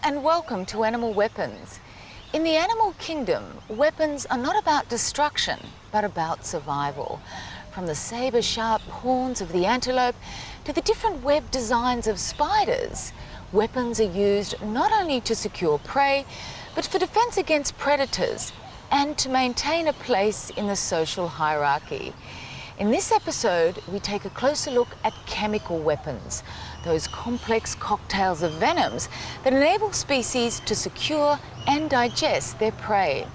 and welcome to Animal Weapons. In the animal kingdom, weapons are not about destruction, but about survival. From the saber-sharp horns of the antelope to the different web designs of spiders, weapons are used not only to secure prey, but for defense against predators and to maintain a place in the social hierarchy. In this episode, we take a closer look at chemical weapons, those complex cocktails of venoms that enable species to secure and digest their prey.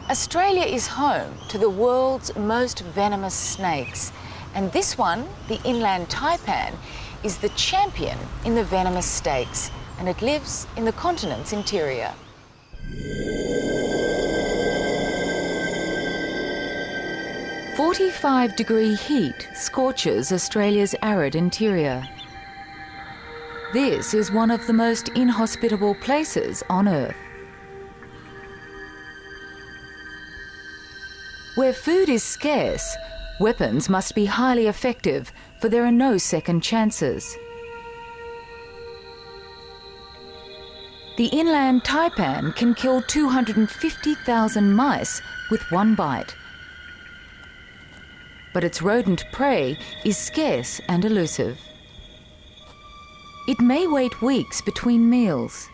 Australia is home to the world's most venomous snakes, and this one, the inland taipan, is the champion in the venomous stakes, and it lives in the continent's interior. "45-degree heat scorches Australia's arid interior. This is one of the most inhospitable places on Earth. Where food is scarce, weapons must be highly effective, for there are no second chances. The inland taipan can kill 250,000 mice with one bite. But its rodent prey is scarce and elusive. It may wait weeks between meals.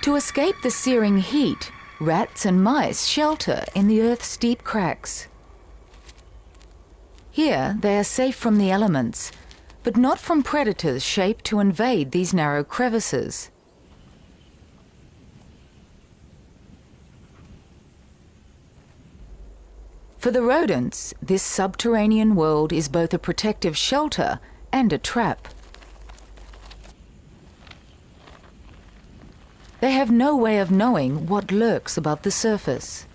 To escape the searing heat, rats and mice shelter in the Earth's deep cracks. Here they are safe from the elements, but not from predators shaped to invade these narrow crevices. For the rodents, this subterranean world is both a protective shelter and a trap. They have no way of knowing what lurks above the surface.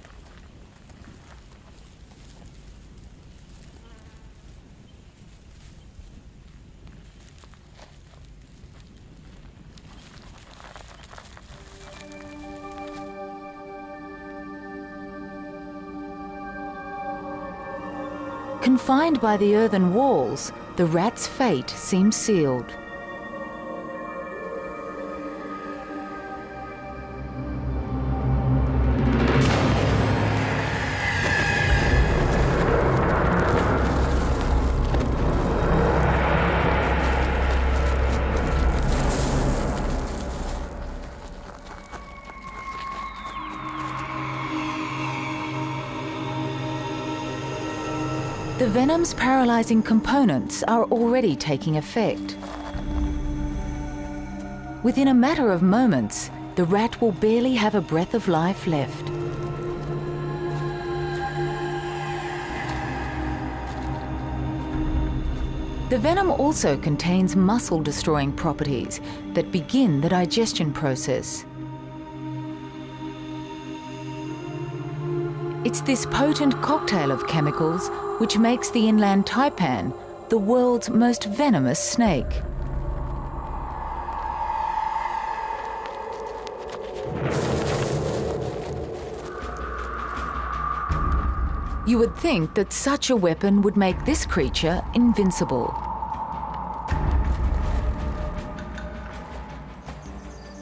Confined by the earthen walls, the rat's fate seems sealed. The venom's paralysing components are already taking effect. Within a matter of moments, the rat will barely have a breath of life left. The venom also contains muscle-destroying properties that begin the digestion process. It's this potent cocktail of chemicals which makes the inland taipan the world's most venomous snake. You would think that such a weapon would make this creature invincible.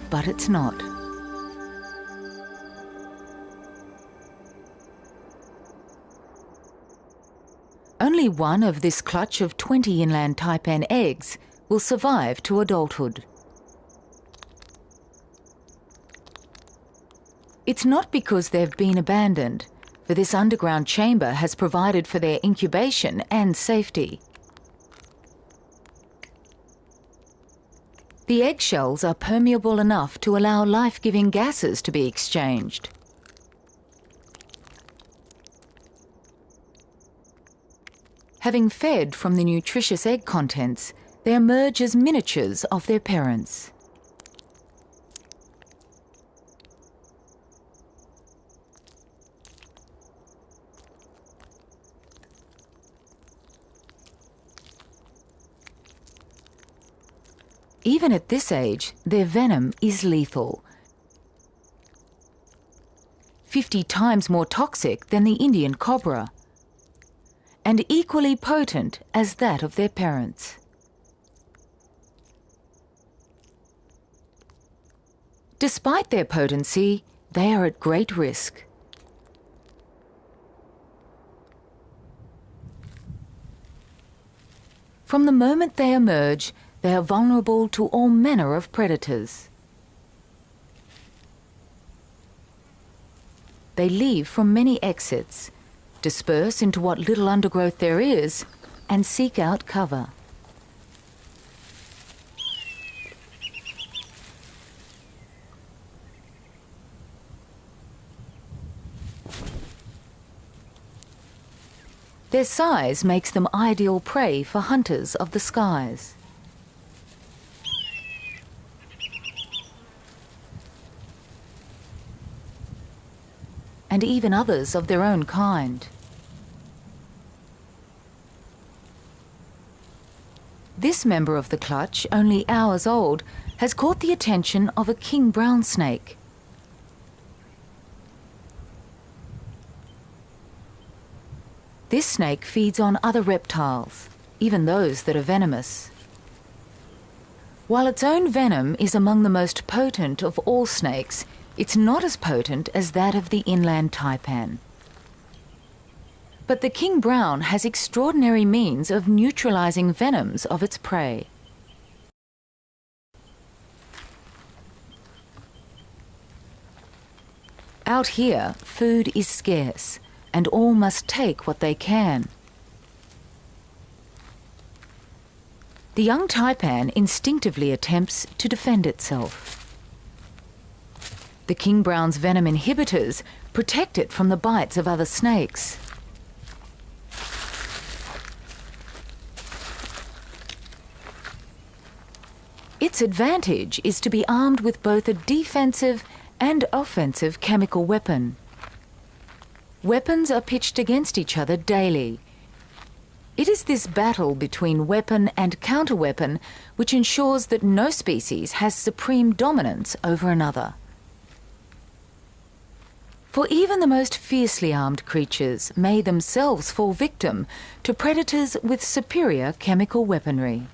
But it's not. Only one of this clutch of 20 inland taipan eggs will survive to adulthood. It's not because they've been abandoned, for this underground chamber has provided for their incubation and safety. The eggshells are permeable enough to allow life-giving gases to be exchanged. Having fed from the nutritious egg contents, they emerge as miniatures of their parents. Even at this age, their venom is lethal. 50 times more toxic than the Indian cobra, and equally potent as that of their parents. Despite their potency, they are at great risk. From the moment they emerge, they are vulnerable to all manner of predators. They leave from many exits, disperse into what little undergrowth there is, and seek out cover. Their size makes them ideal prey for hunters of the skies. And even others of their own kind. This member of the clutch, only hours old, has caught the attention of a king brown snake. This snake feeds on other reptiles, even those that are venomous. While its own venom is among the most potent of all snakes, it's not as potent as that of the inland taipan. But the king brown has extraordinary means of neutralizing venoms of its prey. Out here, food is scarce, and all must take what they can. The young taipan instinctively attempts to defend itself. The king brown's venom inhibitors protect it from the bites of other snakes. Its advantage is to be armed with both a defensive and offensive chemical weapon. Weapons are pitched against each other daily. It is this battle between weapon and counterweapon which ensures that no species has supreme dominance over another. For even the most fiercely armed creatures may themselves fall victim to predators with superior chemical weaponry.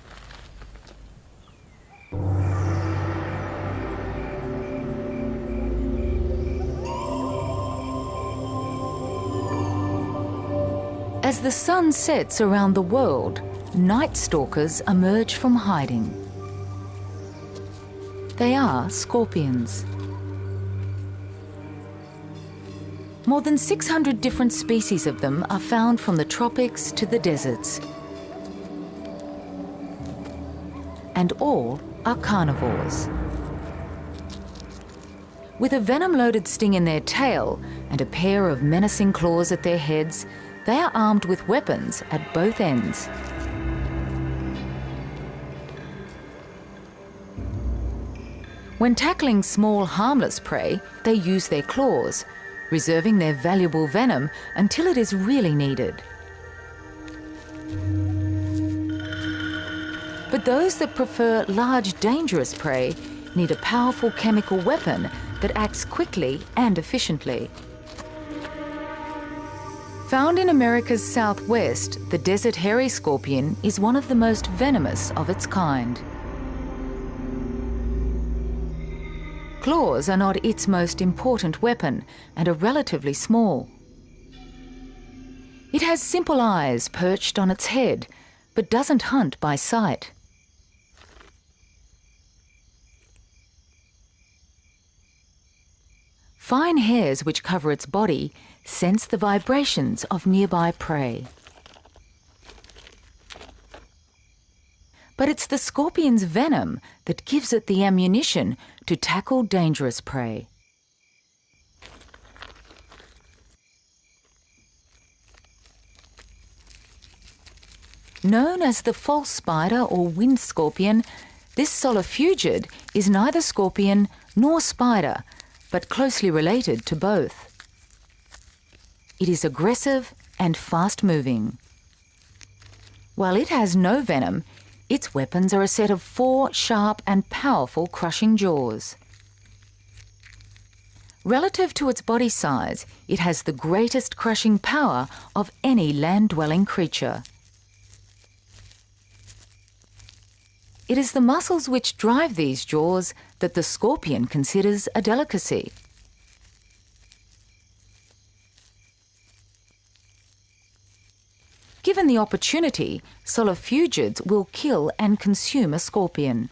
As the sun sets around the world, night stalkers emerge from hiding. They are scorpions. More than 600 different species of them are found from the tropics to the deserts. And all are carnivores. With a venom-loaded sting in their tail and a pair of menacing claws at their heads, they are armed with weapons at both ends. When tackling small, harmless prey, they use their claws, reserving their valuable venom until it is really needed. But those that prefer large, dangerous prey need a powerful chemical weapon that acts quickly and efficiently. Found in America's southwest, the desert hairy scorpion is one of the most venomous of its kind. Claws are not its most important weapon and are relatively small. It has simple eyes perched on its head, but doesn't hunt by sight. Fine hairs which cover its body sense the vibrations of nearby prey. But it's the scorpion's venom that gives it the ammunition to tackle dangerous prey. Known as the false spider or wind scorpion, this solifugid is neither scorpion nor spider, but closely related to both. It is aggressive and fast-moving. While it has no venom, its weapons are a set of 4 sharp and powerful crushing jaws. Relative to its body size, it has the greatest crushing power of any land-dwelling creature. It is the muscles which drive these jaws that the scorpion considers a delicacy. Given the opportunity, solifugids will kill and consume a scorpion.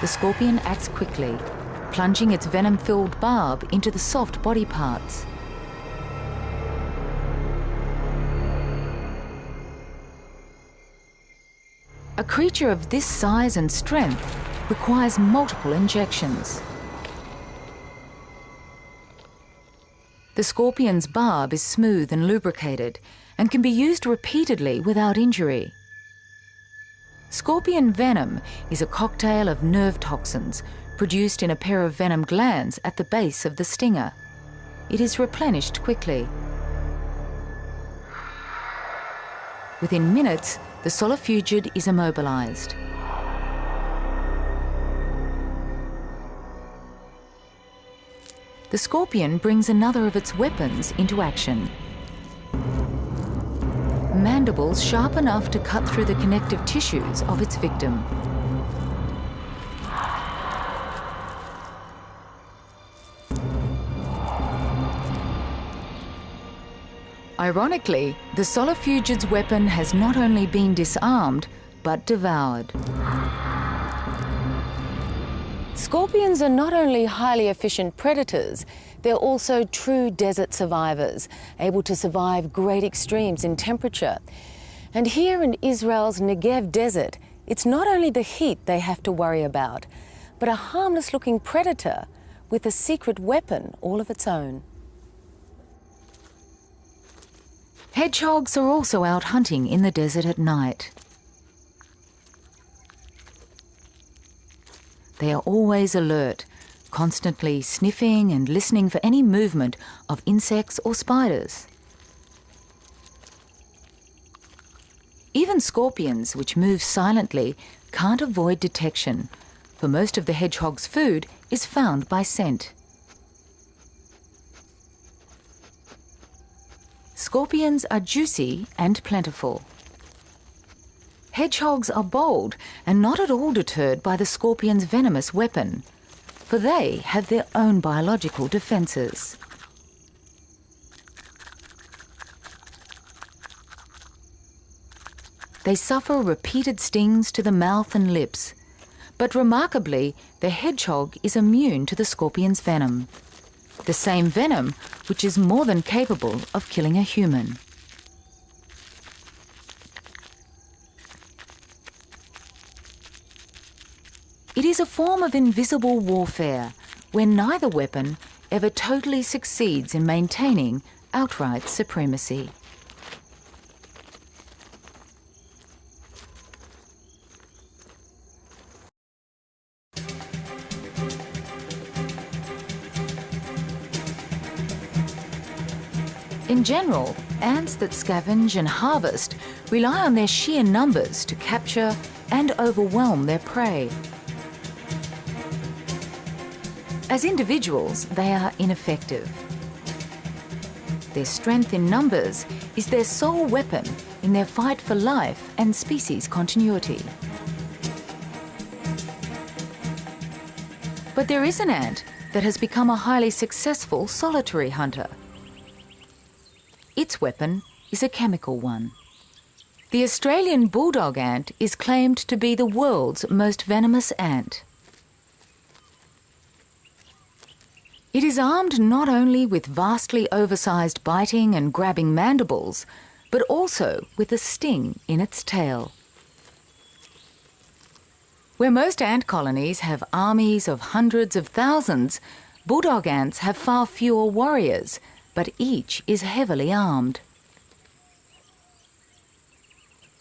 The scorpion acts quickly, plunging its venom-filled barb into the soft body parts. A creature of this size and strength requires multiple injections. The scorpion's barb is smooth and lubricated and can be used repeatedly without injury. Scorpion venom is a cocktail of nerve toxins produced in a pair of venom glands at the base of the stinger. It is replenished quickly. Within minutes, the solifugid is immobilized. The scorpion brings another of its weapons into action. Mandibles sharp enough to cut through the connective tissues of its victim. Ironically, the solifugid's weapon has not only been disarmed, but devoured. Scorpions are not only highly efficient predators, they're also true desert survivors, able to survive great extremes in temperature. And here in Israel's Negev desert, it's not only the heat they have to worry about, but a harmless-looking predator with a secret weapon all of its own. Hedgehogs are also out hunting in the desert at night. They are always alert, constantly sniffing and listening for any movement of insects or spiders. Even scorpions, which move silently, can't avoid detection, for most of the hedgehog's food is found by scent. Scorpions are juicy and plentiful. Hedgehogs are bold and not at all deterred by the scorpion's venomous weapon, for they have their own biological defences. They suffer repeated stings to the mouth and lips, but remarkably, the hedgehog is immune to the scorpion's venom, the same venom which is more than capable of killing a human. It is a form of invisible warfare where neither weapon ever totally succeeds in maintaining outright supremacy. In general, ants that scavenge and harvest rely on their sheer numbers to capture and overwhelm their prey. As individuals, they are ineffective. Their strength in numbers is their sole weapon in their fight for life and species continuity. But there is an ant that has become a highly successful solitary hunter. Its weapon is a chemical one. The Australian bulldog ant is claimed to be the world's most venomous ant. It is armed not only with vastly oversized biting and grabbing mandibles, but also with a sting in its tail. Where most ant colonies have armies of hundreds of thousands, bulldog ants have far fewer warriors, but each is heavily armed.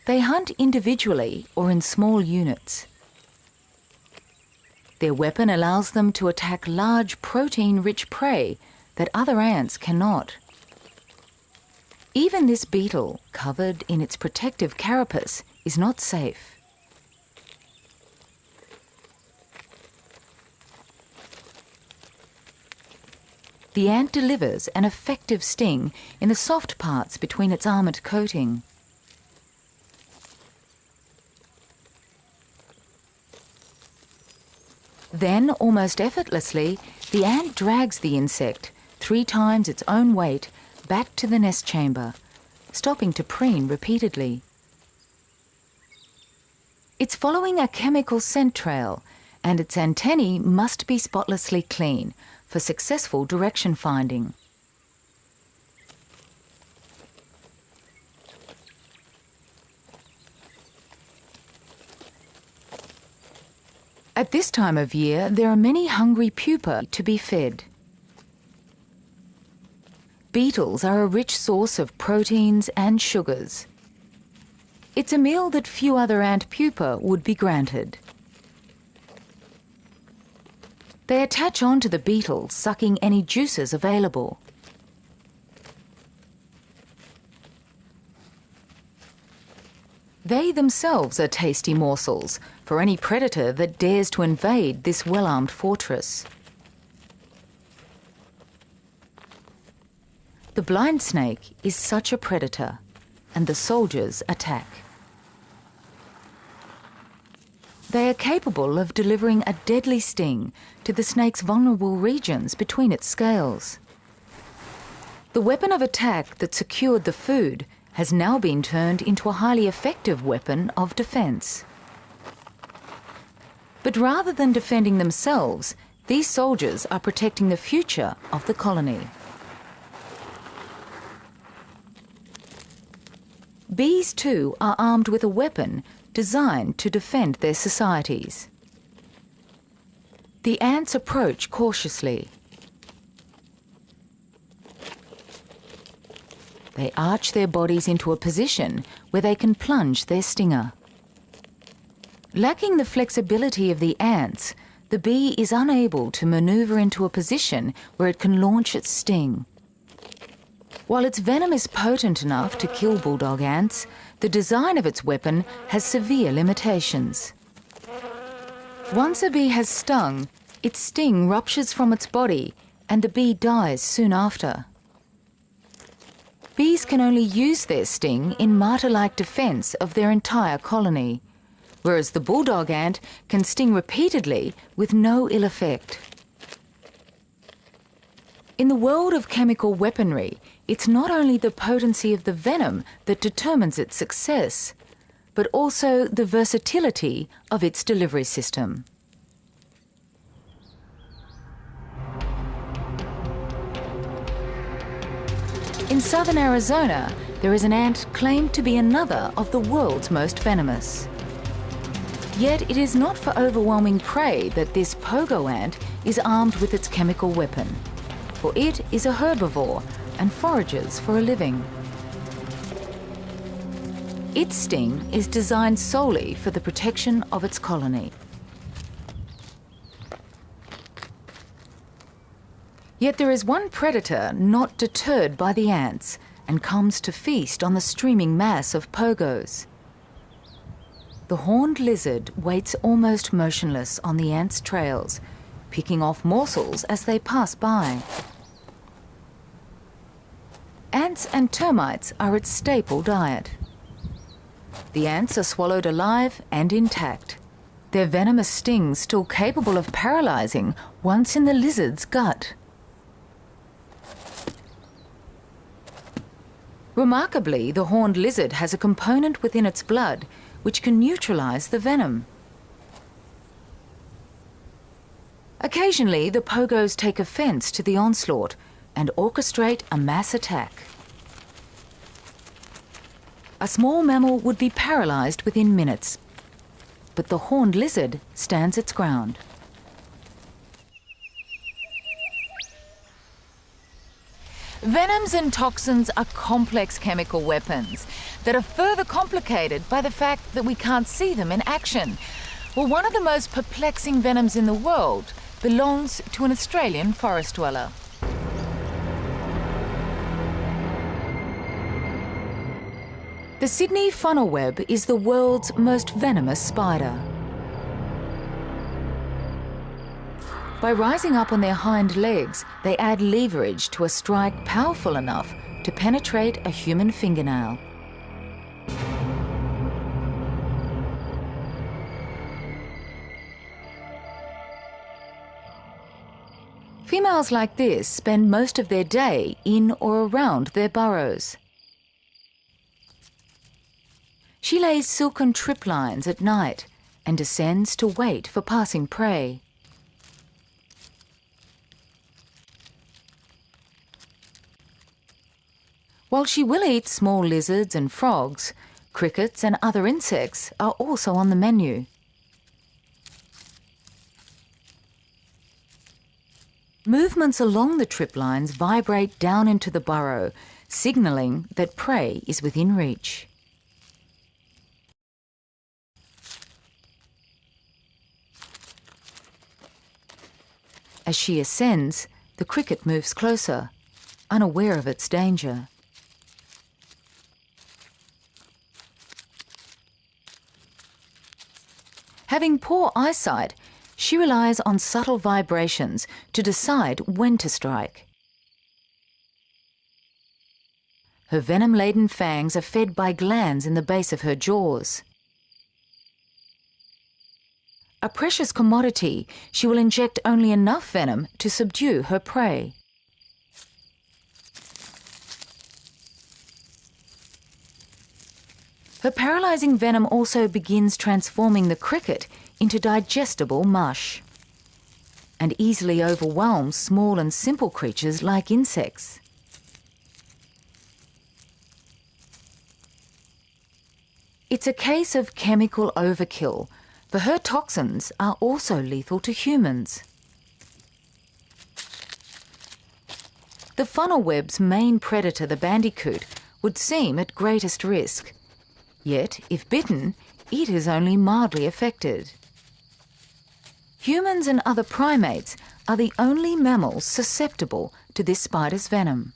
They hunt individually or in small units. Their weapon allows them to attack large protein-rich prey, that other ants cannot. Even this beetle, covered in its protective carapace, is not safe. The ant delivers an effective sting in the soft parts between its armoured coating. Then, almost effortlessly, the ant drags the insect 3 times its own weight back to the nest chamber, stopping to preen repeatedly. It's following a chemical scent trail, and its antennae must be spotlessly clean for successful direction finding. At this time of year, there are many hungry pupae to be fed. Beetles are a rich source of proteins and sugars. It's a meal that few other ant pupae would be granted. They attach onto the beetle, sucking any juices available. They themselves are tasty morsels for any predator that dares to invade this well-armed fortress. The blind snake is such a predator, and the soldiers attack. They are capable of delivering a deadly sting to the snake's vulnerable regions between its scales. The weapon of attack that secured the food has now been turned into a highly effective weapon of defence. But rather than defending themselves, these soldiers are protecting the future of the colony. Bees, too, are armed with a weapon designed to defend their societies. The ants approach cautiously. They arch their bodies into a position where they can plunge their stinger. Lacking the flexibility of the ants, the bee is unable to maneuver into a position where it can launch its sting. While its venom is potent enough to kill bulldog ants, the design of its weapon has severe limitations. Once a bee has stung, its sting ruptures from its body and the bee dies soon after. Bees can only use their sting in martyr-like defence of their entire colony, whereas the bulldog ant can sting repeatedly with no ill effect. In the world of chemical weaponry, it's not only the potency of the venom that determines its success, but also the versatility of its delivery system. In southern Arizona, there is an ant claimed to be another of the world's most venomous. Yet it is not for overwhelming prey that this pogo ant is armed with its chemical weapon, for it is a herbivore and forages for a living. Its sting is designed solely for the protection of its colony. Yet there is one predator not deterred by the ants and comes to feast on the streaming mass of pogos. The horned lizard waits almost motionless on the ants' trails, picking off morsels as they pass by. Ants and termites are its staple diet. The ants are swallowed alive and intact, their venomous stings still capable of paralysing once in the lizard's gut. Remarkably, the horned lizard has a component within its blood which can neutralise the venom. Occasionally, the pogos take offence to the onslaught and orchestrate a mass attack. A small mammal would be paralysed within minutes, but the horned lizard stands its ground. Venoms and toxins are complex chemical weapons that are further complicated by the fact that we can't see them in action. Well, one of the most perplexing venoms in the world belongs to an Australian forest dweller. The Sydney funnel web is the world's most venomous spider. By rising up on their hind legs, they add leverage to a strike powerful enough to penetrate a human fingernail. Females like this spend most of their day in or around their burrows. She lays silken triplines at night and descends to wait for passing prey. While she will eat small lizards and frogs, crickets and other insects are also on the menu. Movements along the triplines vibrate down into the burrow, signalling that prey is within reach. As she ascends, the cricket moves closer, unaware of its danger. Having poor eyesight, she relies on subtle vibrations to decide when to strike. Her venom-laden fangs are fed by glands in the base of her jaws. A precious commodity, she will inject only enough venom to subdue her prey. Her paralysing venom also begins transforming the cricket into digestible mush and easily overwhelms small and simple creatures like insects. It's a case of chemical overkill, for her toxins are also lethal to humans. The funnel web's main predator, the bandicoot, would seem at greatest risk. Yet, if bitten, it is only mildly affected. Humans and other primates are the only mammals susceptible to this spider's venom.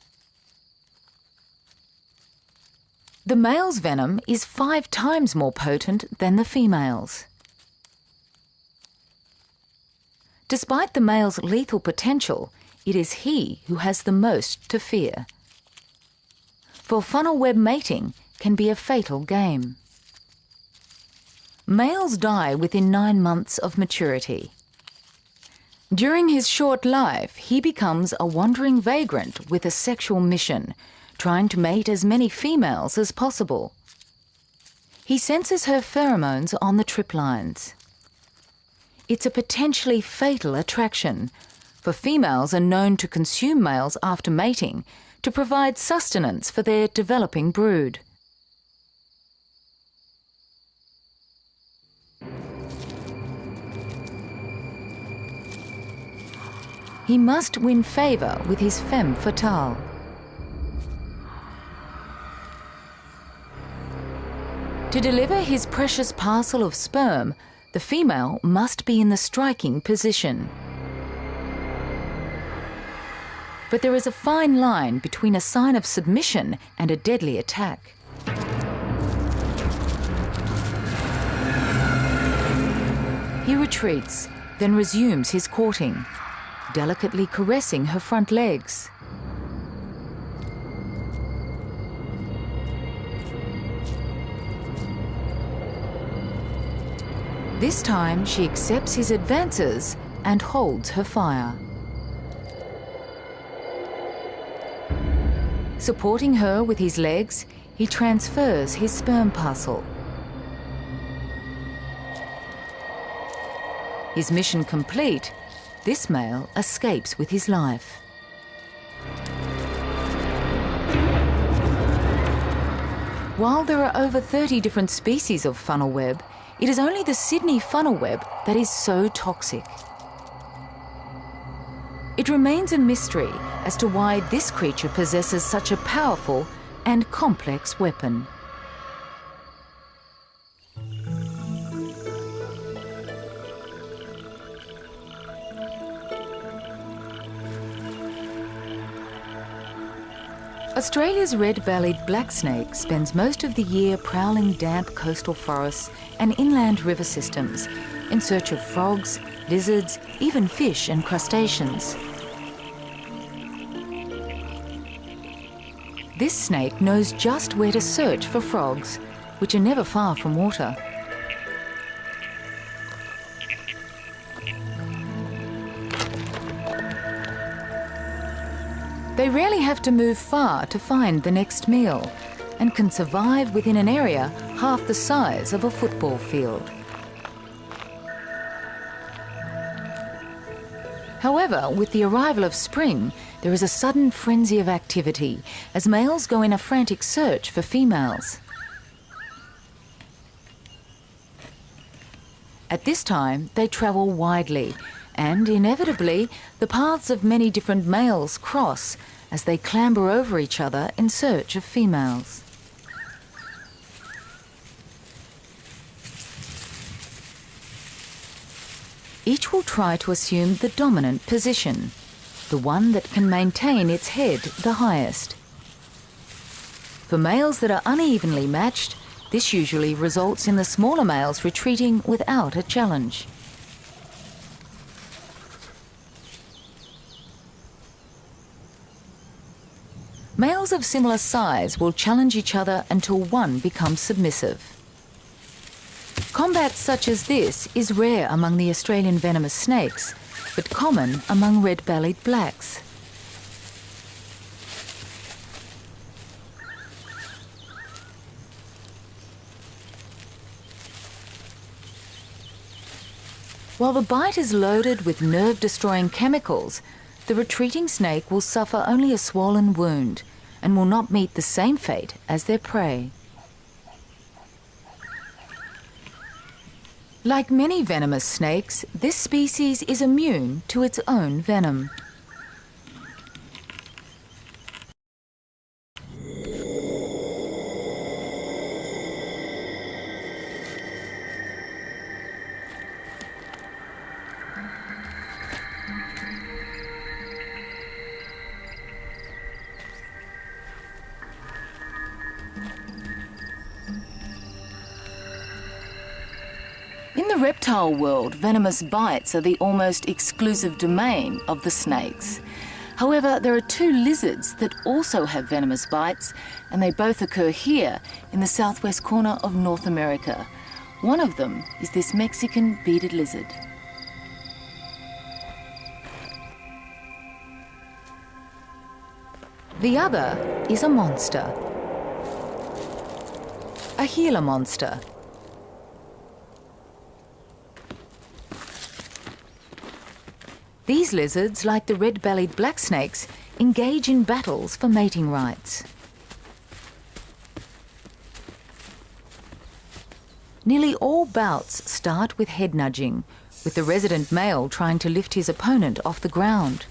The male's venom is 5 times more potent than the female's. Despite the male's lethal potential, it is he who has the most to fear. For funnel web mating can be a fatal game. Males die within 9 months of maturity. During his short life, he becomes a wandering vagrant with a sexual mission, trying to mate as many females as possible. He senses her pheromones on the triplines. It's a potentially fatal attraction, for females are known to consume males after mating to provide sustenance for their developing brood. He must win favour with his femme fatale. To deliver his precious parcel of sperm, the female must be in the striking position. But there is a fine line between a sign of submission and a deadly attack. He retreats, then resumes his courting, delicately caressing her front legs. This time she accepts his advances and holds her fire. Supporting her with his legs, he transfers his sperm parcel. His mission complete, this male escapes with his life. While there are over 30 different species of funnel web, it is only the Sydney funnel web that is so toxic. It remains a mystery as to why this creature possesses such a powerful and complex weapon. Australia's red-bellied black snake spends most of the year prowling damp coastal forests and inland river systems in search of frogs, lizards, even fish and crustaceans. This snake knows just where to search for frogs, which are never far from water. They rarely have to move far to find the next meal and can survive within an area half the size of a football field. However, with the arrival of spring, there is a sudden frenzy of activity as males go in a frantic search for females. At this time, they travel widely, and inevitably, the paths of many different males cross as they clamber over each other in search of females. Each will try to assume the dominant position, the one that can maintain its head the highest. For males that are unevenly matched, this usually results in the smaller males retreating without a challenge. Males of similar size will challenge each other until one becomes submissive. Combat such as this is rare among the Australian venomous snakes, but common among red-bellied blacks. While the bite is loaded with nerve-destroying chemicals, the retreating snake will suffer only a swollen wound and will not meet the same fate as their prey. Like many venomous snakes, this species is immune to its own venom. In the reptile world, venomous bites are the almost exclusive domain of the snakes. However, there are two lizards that also have venomous bites, and they both occur here in the southwest corner of North America. One of them is this Mexican bearded lizard. The other is a monster, a Gila monster. These lizards, like the red-bellied black snakes, engage in battles for mating rights. Nearly all bouts start with head nudging, with the resident male trying to lift his opponent off the ground.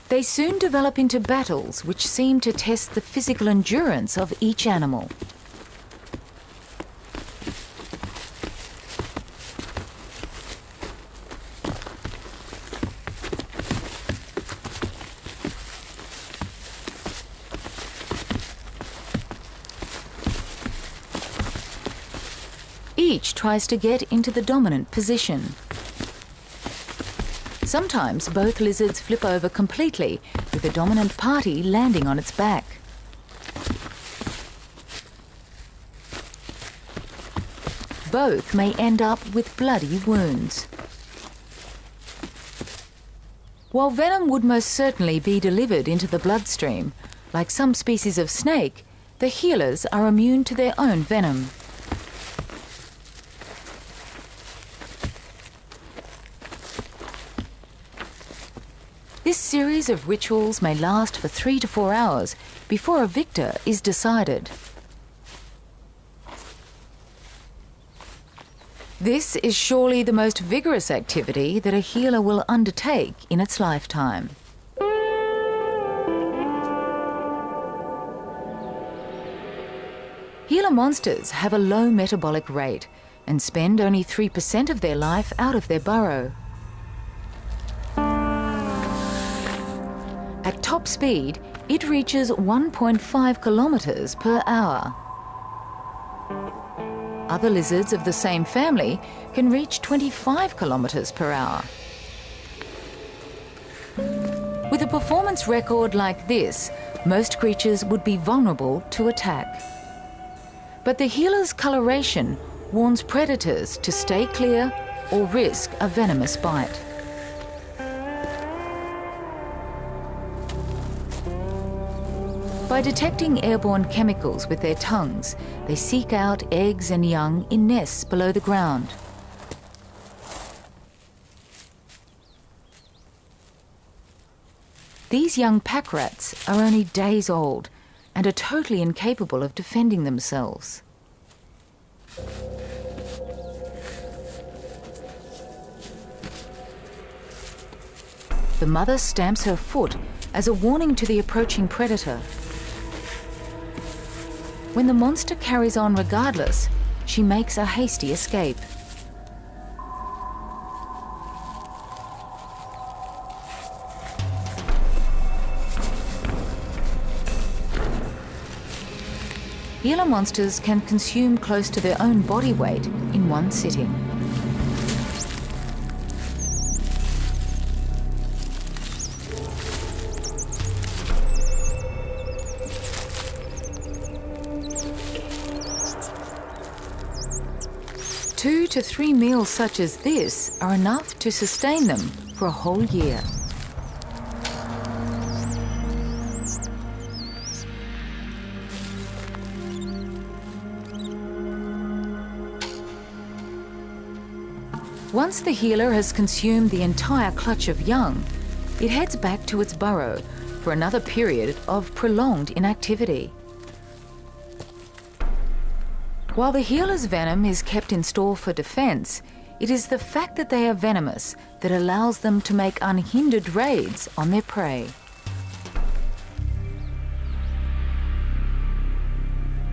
They soon develop into battles which seem to test the physical endurance of each animal. Each tries to get into the dominant position. Sometimes both lizards flip over completely, with the dominant party landing on its back. Both may end up with bloody wounds. While venom would most certainly be delivered into the bloodstream, like some species of snake, the Gilas are immune to their own venom. This series of rituals may last for 3 to 4 hours before a victor is decided. This is surely the most vigorous activity that a Gila will undertake in its lifetime. Gila monsters have a low metabolic rate and spend only 3% of their life out of their burrow. At top top speed, it reaches 1.5 kilometers per hour. Other lizards of the same family can reach 25 kilometers per hour. With a performance record like this, most creatures would be vulnerable to attack. But the healer's coloration warns predators to stay clear or risk a venomous bite. By detecting airborne chemicals with their tongues, they seek out eggs and young in nests below the ground. These young pack rats are only days old and are totally incapable of defending themselves. The mother stamps her foot as a warning to the approaching predator. When the monster carries on regardless, she makes a hasty escape. Gila monsters can consume close to their own body weight in one sitting. Two to three meals such as this are enough to sustain them for a whole year. Once the healer has consumed the entire clutch of young, it heads back to its burrow for another period of prolonged inactivity. While the healer's venom is kept in store for defense, it is the fact that they are venomous that allows them to make unhindered raids on their prey.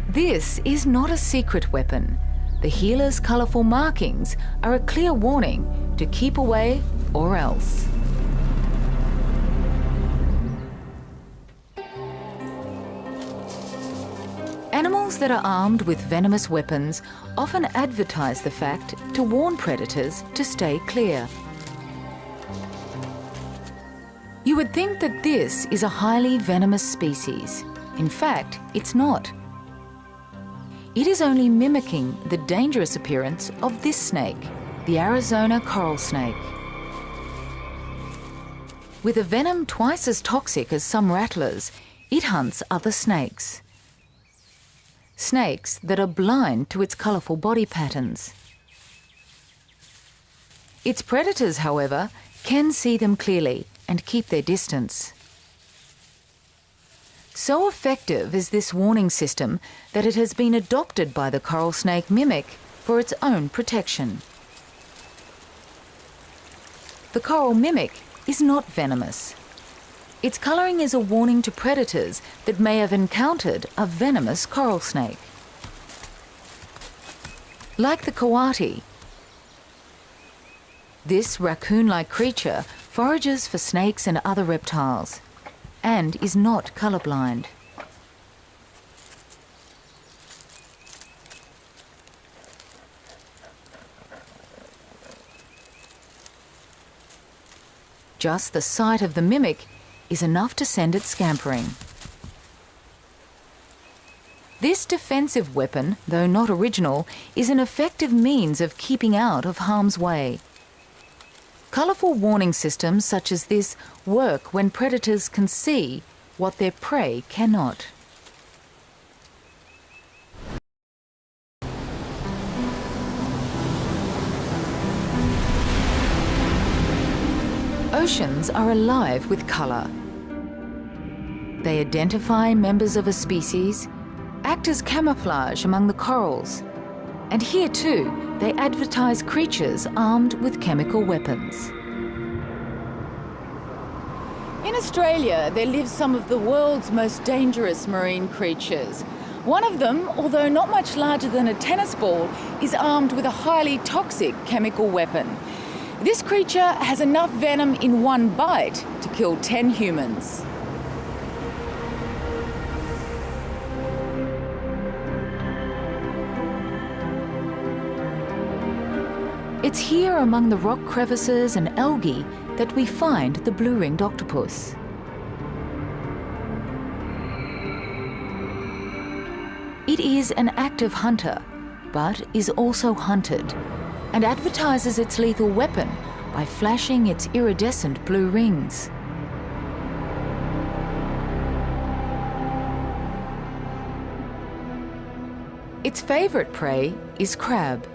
This is not a secret weapon. The healer's colourful markings are a clear warning to keep away or else. Animals that are armed with venomous weapons often advertise the fact to warn predators to stay clear. You would think that this is a highly venomous species. In fact, it's not. It is only mimicking the dangerous appearance of this snake, the Arizona coral snake. With a venom twice as toxic as some rattlers, it hunts other snakes. Snakes that are blind to its colourful body patterns. Its predators, however, can see them clearly and keep their distance. So effective is this warning system that it has been adopted by the coral snake mimic for its own protection. The coral mimic is not venomous. Its colouring is a warning to predators that may have encountered a venomous coral snake. Like the coati, this raccoon-like creature forages for snakes and other reptiles and is not colourblind. Just the sight of the mimic is enough to send it scampering. This defensive weapon, though not original, is an effective means of keeping out of harm's way. Colourful warning systems such as this work when predators can see what their prey cannot. Oceans are alive with colour. They identify members of a species, act as camouflage among the corals, and here too they advertise creatures armed with chemical weapons. In Australia, there live some of the world's most dangerous marine creatures. One of them, although not much larger than a tennis ball, is armed with a highly toxic chemical weapon. This creature has enough venom in one bite to kill 10 humans. It's here among the rock crevices and algae that we find the blue-ringed octopus. It is an active hunter, but is also hunted, and advertises its lethal weapon by flashing its iridescent blue rings. Its favourite prey is crab.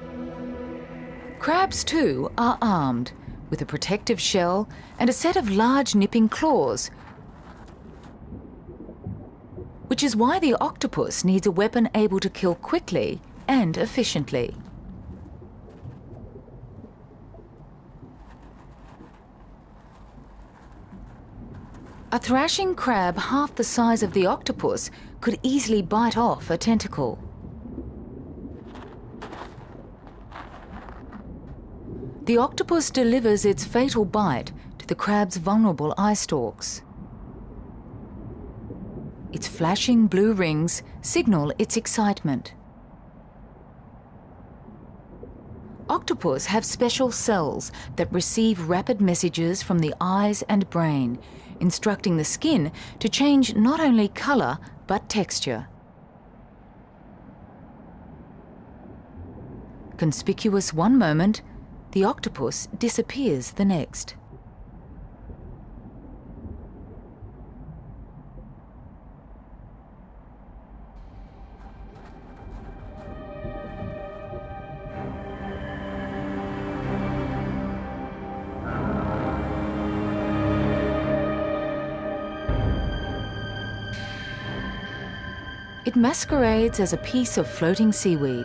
Crabs too are armed with a protective shell and a set of large nipping claws, which is why the octopus needs a weapon able to kill quickly and efficiently. A thrashing crab half the size of the octopus could easily bite off a tentacle. The octopus delivers its fatal bite to the crab's vulnerable eye stalks. Its flashing blue rings signal its excitement. Octopus have special cells that receive rapid messages from the eyes and brain, instructing the skin to change not only colour but texture. Conspicuous one moment, the octopus disappears the next. It masquerades as a piece of floating seaweed.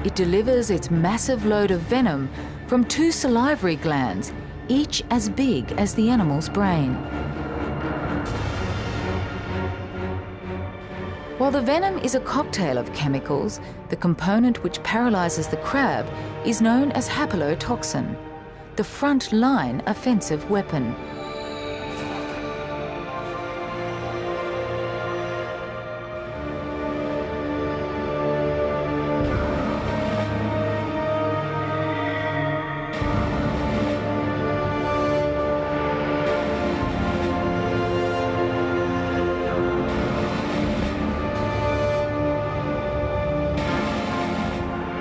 It delivers its massive load of venom from 2 salivary glands, each as big as the animal's brain. While the venom is a cocktail of chemicals, the component which paralyzes the crab is known as haplotoxin, the front-line offensive weapon.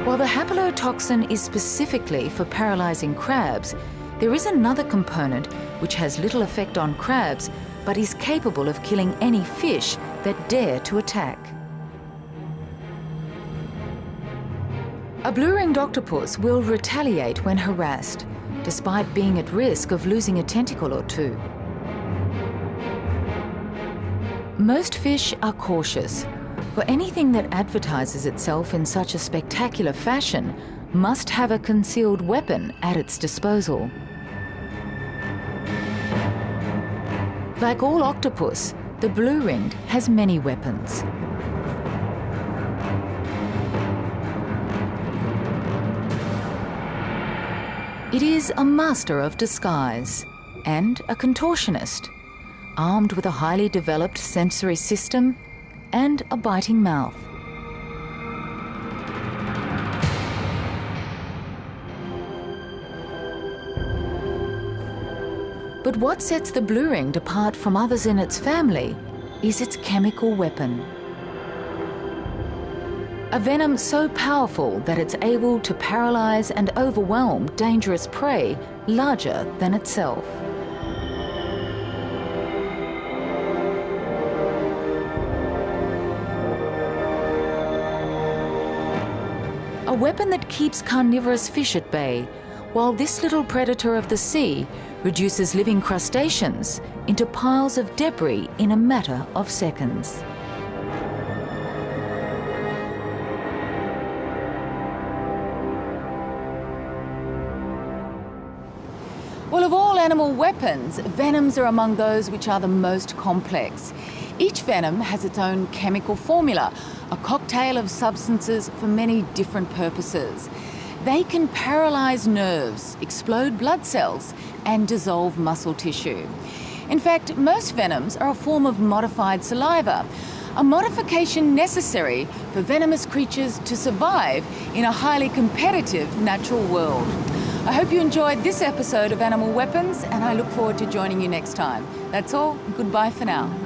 While the haplotoxin is specifically for paralysing crabs, there is another component which has little effect on crabs but is capable of killing any fish that dare to attack. A blue-ringed octopus will retaliate when harassed, despite being at risk of losing a tentacle or two. Most fish are cautious, for anything that advertises itself in such a spectacular fashion must have a concealed weapon at its disposal. Like all octopus, the blue-ringed has many weapons. It is a master of disguise and a contortionist, armed with a highly developed sensory system and a biting mouth. But what sets the blue-ringed apart from others in its family is its chemical weapon. A venom so powerful that it's able to paralyze and overwhelm dangerous prey larger than itself. A weapon that keeps carnivorous fish at bay, while this little predator of the sea reduces living crustaceans into piles of debris in a matter of seconds. Well, of all animal weapons, venoms are among those which are the most complex. Each venom has its own chemical formula, a cocktail of substances for many different purposes. They can paralyze nerves, explode blood cells, and dissolve muscle tissue. In fact, most venoms are a form of modified saliva, a modification necessary for venomous creatures to survive in a highly competitive natural world. I hope you enjoyed this episode of Animal Weapons, and I look forward to joining you next time. That's all. Goodbye for now.